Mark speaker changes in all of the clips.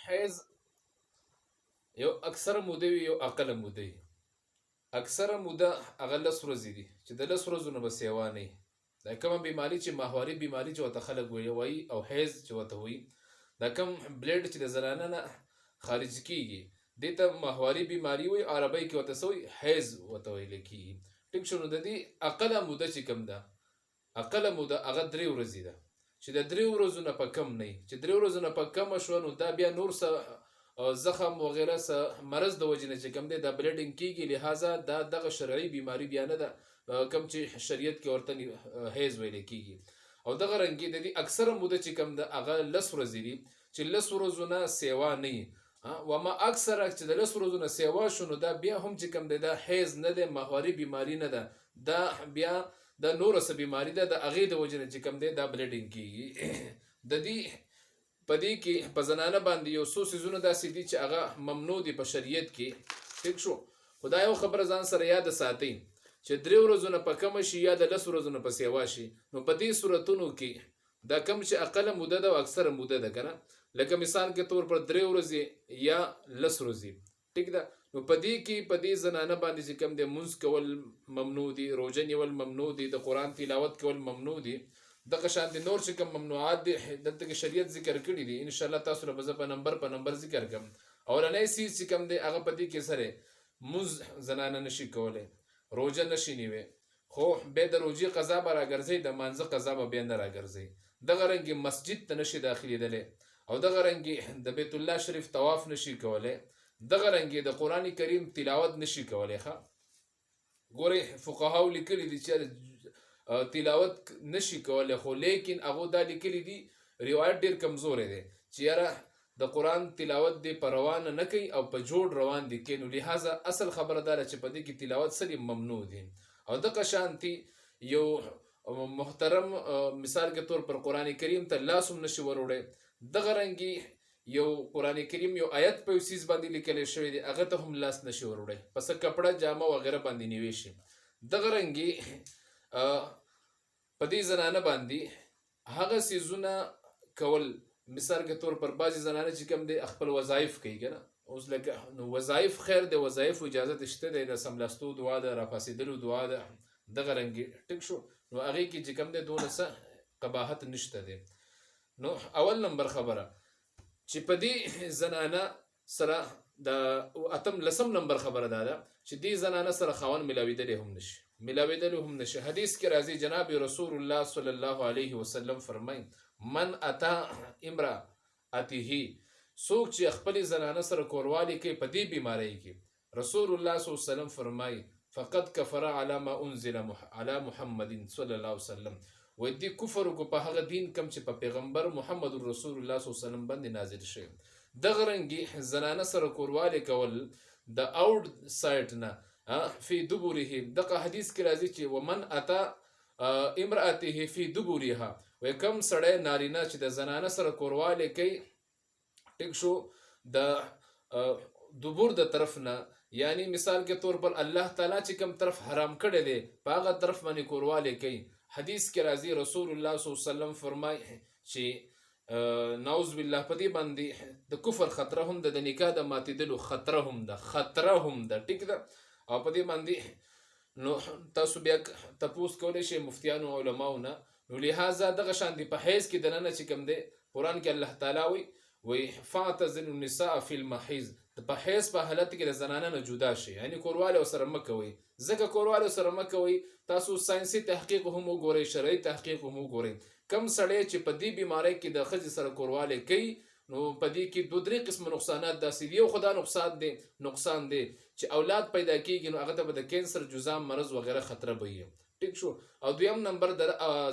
Speaker 1: حیض یو اکثره موده وي یو اقله موده وي. اکثره موده هغه 10 ورځې دي چې د 10 ورځو نه به سیوا نه وي. دا کومه بیماري چې ماهواري بیماري چې ورته خلک وایي او حیض چې ورته وایي، دا کوم بلیډ چې د زنانه نه خارج کیږي دې ته ماهواري بیماري وایي، عربی کې ورته څه وایي؟ حیض ورته ویل کیږي. ټیک شو. نو د دې اقله موده چې کوم ده، اقله موده هغه 3 ورځې ده چې د 3 ورځو نه په کم نه وي. چې 3 ورځو نه په کم شوه نو دا بیا نور څه زخم وغیره څه مرض د وجې نه چې کوم دی دا بلیډینګ کیږي، لہذا دا دغه شرعي بیماري بیا نه ده کوم چې شریعت کې ورته حیض ویل کیږي. او دغه رنګې د دې اکثره موده چې کوم ده هغه 10 ورځې دي چې 10 ورځو نه سیوا نه وي. وما اکثره چې د 10 ورځو نه سیوا شو نو دا بیا هم چې کوم دی دا حیض نه دی، ماهواري بیماري نه ده، دا بیا د نور څه بیماري ده، د هغې د وجې نه چې کوم دی دا بلیډینګ کیږي. د دې په دې کې په زنانه باندې یو څو څیزونه داسې دي چې هغه ممنوع دي په شریعت کې. ټیک شو. خو دا یو خبره ځان سره یاد ساتئ چې 3 ورځو نه په کمه شي یا د 10 ورځو نه په سیوا شي، نو په دې صورتونو کې دا کم چې اقله موده ده او اکثره موده ده که نه، لکه مثال کې طور پر 3 ورځې یا 10 ورځې. ټیک ده. نو په دې کې په دې زنانه باندې چې کوم دی مونځ کول ممنوع دي، روژه نیول ممنوع دي، د قرآن تلاوت کول ممنوع دي. دغه شان دي نور چې کوم ممنوعات دي دلته کې شریعت ذکر کړي دي. ان شاء الله تاسو له به په نمبر ذکر کوم. اولنی سیز چې کوم دی هغه په دې کې سره مونځ زنانه نشي کولی، روژه نشي نیوی، خو بیا د روژې قضا به راګرځي، د مانځه قضا به بیا نه راګرځي. دغه رنګې مسجد ته نشي داخلېدلی، او دغه رنګې د بیت الله شریف طواف نشي کولی، دغه رنګې د قرآن کریم تلاوت نشي کولی. ښه ګورئ فقهاو لیکلي دي چې تلاوت نشي کولی، خو لیکن هغه دا لیکلي دي روایت ډیر کمزوری دی چې یاره د قرآن تلاوت دی په روان نه کوي او په جوړ روان دي کوي. نو لہذا اصل خبره دا چې په دې کې تلاوت سره ممنوع دي. او دغه شانتي یو محترم مثال کے طور پر قرآن کریم ته لاس هم نشي وروړی. دغه رنګي یو قرآن کریم یو آیت په یو څیز باندې لیکلی شوی دی هغه ته هم لاس نشي وروړی، پس کپړه جامه وغیره باندې نیوی شي. دغه رنګي په دې زنانه باندې هغه څیزونه کول، مثال کے طور پر بعضې زنانه چې کوم دی خپل وظایف کوي که نه، اوس لکه نو وظایف خیر دی، وظایفو اجازت شته دی، د سملاستو دعا ده، راپاسېدلو دعا ده، دغه رنګې. ټیک شو. نو هغې کې چې کوم دی دونه څه قباحت نشته دی. نو اول نمبر خبره چې په دې زنانه سره د لسم نمبر خبره دا ده چې دې زنانه سره خاوند ملاوېدلی هم نشي. حدیث کې راځي جناب رسول الله صلی الله علیه وسلم فرمایي من اتا امرأته، څوک چې خپلې زنانه سره کوروالی کوي په دې بیمارۍ کې، رسول الله صلی الله علیه وسلم فرمایي فقد کفر علی ما انزل علی محمد صلی الله علیه وسلم، وایي دې کفر وکړو په هغه دین کم چې په پیغمبر محمد رسول الله صلی الله علیه وسلم باندې نازل شوی. دغه رنګې زنانه سره کوروالی کول د آوټ سایډ نه فی دبوره، دغه حدیث کې راځي چې ومن اتا امرأته فی دبورها، وی کم سړی نارینه چې د زنانه سره کوروالی کوي، ټیک شو، د دبور د طرف نه، یعنی مثال کے طور پر الله تعالی چې کم طرف حرام کړی دی په هغه طرف باندې کوروالی کوي. حدیث کې راځي رسول الله صلی الله علیه وسلم فرمایي چې نعوذ بالله په دې باندې د کفر خطره هم ده، د نکاح د ماتېدلو خطره هم ده. ټیک ده. او په دې باندې نو تاسو بیا تپوس کولی شئ مفتیانو علماو نه. نو لہذا دغه شان دی په حیض کې دننه چې کوم دی قرآن کې الله تعالی وی فاعتزلوا النساء فی المحیض، په حیض په حالت کې د زنانه نه جدا شي، یعنی کوروالی سره مه کوئ. ځکه کوروالی سره مه کوئ، تاسو ساینسي تحقیق هم وګورئ، شرعي تحقیق هم وګورئ. کم سړی چې په دې بیمارۍ کې د ښځې سره کوروالی کوي نو په دې کې 2-3 قسم نقصانات داسې دي. یو خدا نقصان دی چې اولاد پیدا کېږي نو هغه ته به د کینسر، جذام مرض وغیره خطره به وي. ټیک شو. او دویم نمبر د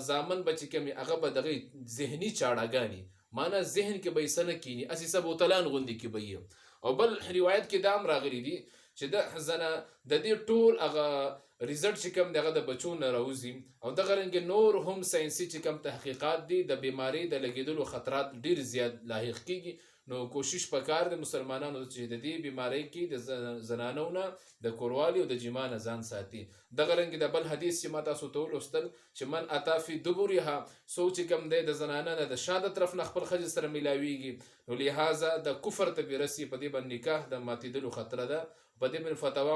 Speaker 1: زامن به چې کوم هغه به دغه ذهني چاړهګانې، معنا ذهن کې به یې څه نه کیني، هسې څه بوتلان غوندې کې به یي. او بل روایت کې دا هم راغلی دي چې د دې ټول هغه ریزلټ چې کوم دغه د بچو نه راوځي. او دغه رنګې نور هم ساینسي چې کوم تحقیقات دي د بیمارۍ د لګېدلو خطرات ډېر زیات لاحق کېږي. نو کوشش پکار د مسلمانانو چې د دې بیمارۍ کې د زنانو نه د کوروالی او د جما نه ځان ساتي. دغه رنګې د بل حدیث چې ما تاسو ته ولوستل چې من اتا فی دبورها، څوک چې کوم دی د زنانه نه د شا د طرف نه خپل ښځې سره میلاویږي نو لهذا د کفر ته پیرسی په دې باندې نکاح د ماتیدلو خطر ده. په دې باندې فتاوا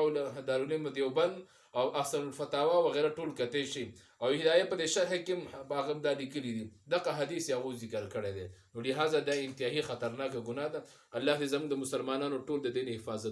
Speaker 1: دارالعلوم دیوبند او احسن الفتاوا وغیره ټول کته شي او هدايه په دې شرح کې باغم د لیکلي دي دغه حدیث یو ذکر کړی دی. نو لهذا د انتهایی خطرناک ګناه ده. الله دې زموږ د مسلمانانو ټول د دین حفاظت